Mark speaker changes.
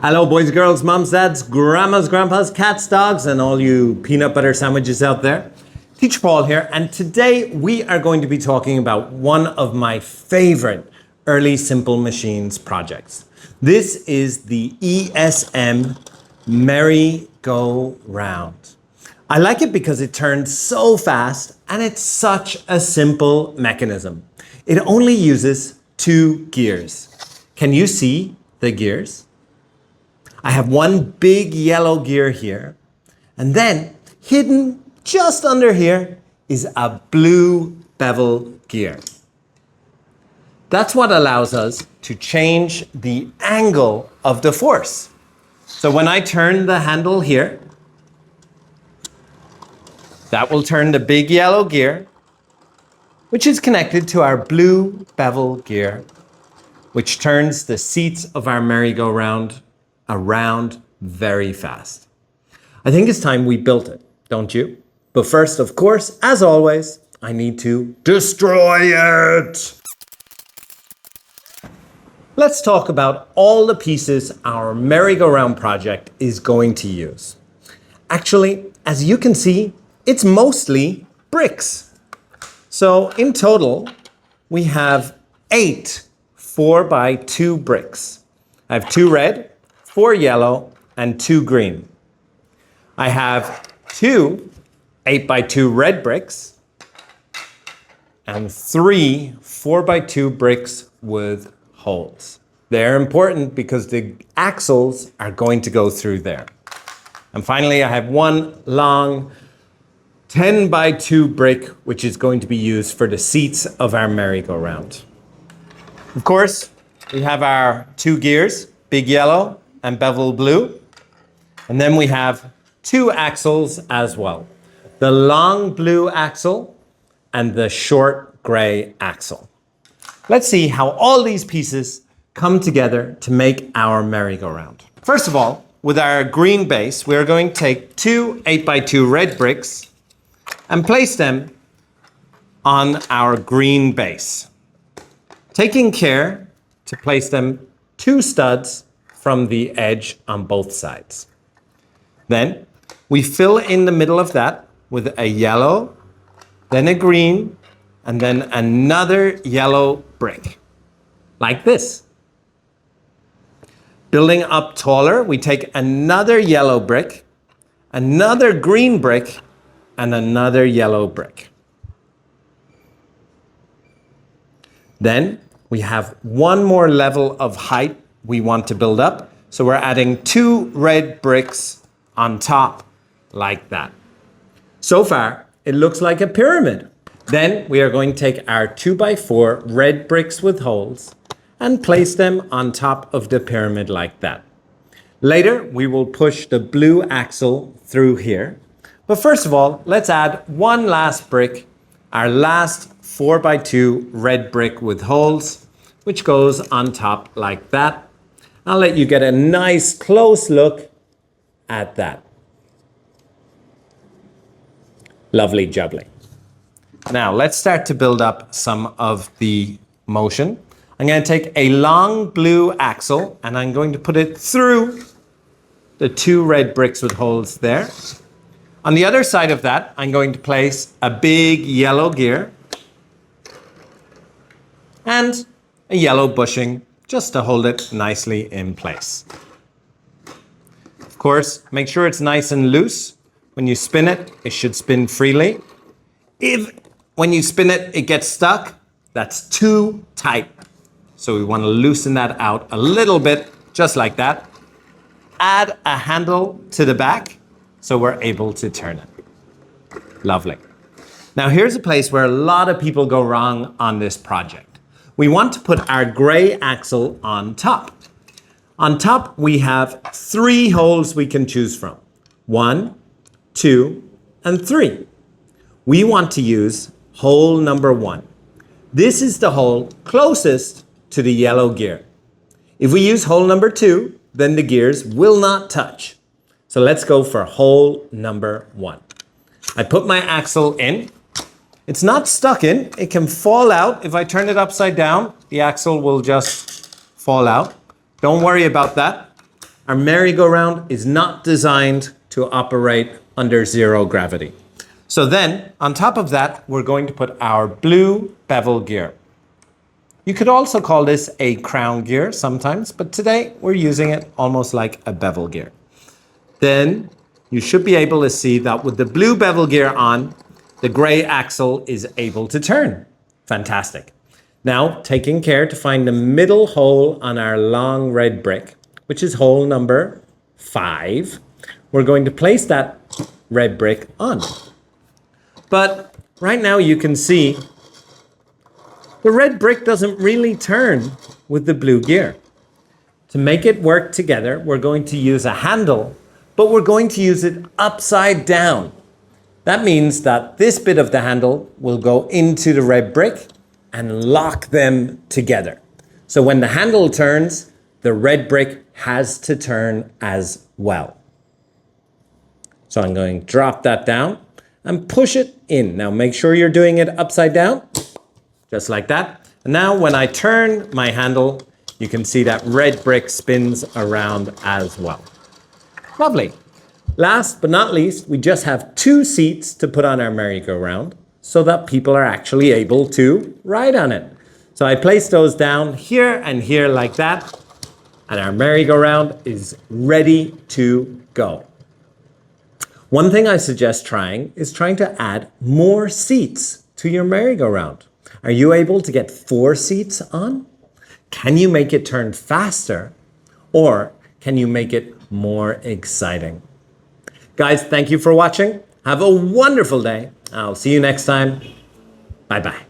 Speaker 1: Hello, boys, girls, moms, dads, grandmas, grandpas, cats, dogs, and all you peanut butter sandwiches out there. Teacher Paul here, and today we are going to be talking about one of my favorite early simple machines projects. This is the ESM merry-go-round. I like it because it turns so fast and it's such a simple mechanism. It only uses 2 gears. Can you see the gears? I have one big yellow gear here, and then hidden just under here is a blue bevel gear. That's what allows us to change the angle of the force. So when I turn the handle here, that will turn the big yellow gear, which is connected to our blue bevel gear, which turns the seats of our merry-go-round around very fast. I think it's time we built it, don't you? But first, of course, as always, I need to destroy it. Let's talk about all the pieces our merry-go-round project is going to use. Actually, as you can see, it's mostly bricks. So in total, we have 8 4x2 bricks. I have 2 red, 4 yellow, and 2 green. I have 2 8x2 red bricks and 3 4x2 bricks with holes. They're important because the axles are going to go through there. And finally, I have 1 long 10x2 brick, which is going to be used for the seats of our merry-go-round. Of course, we have our 2 gears, big yellow and bevel blue. And then we have 2 axles as well. The long blue axle and the short gray axle. Let's see how all these pieces come together to make our merry-go-round. First of all, with our green base, we're going to take 2 8x2 red bricks and place them on our green base, taking care to place them 2 studs from the edge on both sides. Then we fill in the middle of that with a yellow, then a green, and then another yellow brick, like this. Building up taller, we take another yellow brick, another green brick, and another yellow brick. Then we have 1 more level of height we want to build up. So we're adding 2 red bricks on top like that. So far, it looks like a pyramid. Then we are going to take our 2x4 red bricks with holes and place them on top of the pyramid like that. Later, we will push the blue axle through here. But first of all, let's add 1 last brick, our last 4x2 red brick with holes, which goes on top like that. I'll let you get a nice close look at that. Lovely jubbly. Now let's start to build up some of the motion. I'm going to take a long blue axle and I'm going to put it through the 2 red bricks with holes there. On the other side of that, I'm going to place a big yellow gear and a yellow bushing just to hold it nicely in place. Of course, make sure it's nice and loose. When you spin it, it should spin freely. If when you spin it, it gets stuck, that's too tight. So we want to loosen that out a little bit, just like that. Add a handle to the back so we're able to turn it. Lovely. Now here's a place where a lot of people go wrong on this project. We want to put our gray axle on top. On top, we have 3 holes we can choose from. 1, 2, and 3. We want to use hole number 1. This is the hole closest to the yellow gear. If we use hole number 2, then the gears will not touch. So let's go for hole number 1. I put my axle in. It's not stuck in, it can fall out. If I turn it upside down, the axle will just fall out. Don't worry about that. Our merry-go-round is not designed to operate under zero gravity. So then, on top of that, we're going to put our blue bevel gear. You could also call this a crown gear sometimes, but today we're using it almost like a bevel gear. Then you should be able to see that with the blue bevel gear on, the gray axle is able to turn. Fantastic. Now, taking care to find the middle hole on our long red brick, which is hole number 5, we're going to place that red brick on. But right now you can see the red brick doesn't really turn with the blue gear. To make it work together, we're going to use a handle, but we're going to use it upside down. That means that this bit of the handle will go into the red brick and lock them together. So when the handle turns, the red brick has to turn as well. So I'm going to drop that down and push it in. Now make sure you're doing it upside down, just like that. And now when I turn my handle, you can see that red brick spins around as well. Lovely. Last but not least, we just have 2 seats to put on our merry-go-round so that people are actually able to ride on it. So I place those down here and here like that, and our merry-go-round is ready to go. One thing I suggest trying is trying to add more seats to your merry-go-round. Are you able to get 4 seats on? Can you make it turn faster? Or can you make it more exciting? Guys, thank you for watching. Have a wonderful day. I'll see you next time. Bye-bye.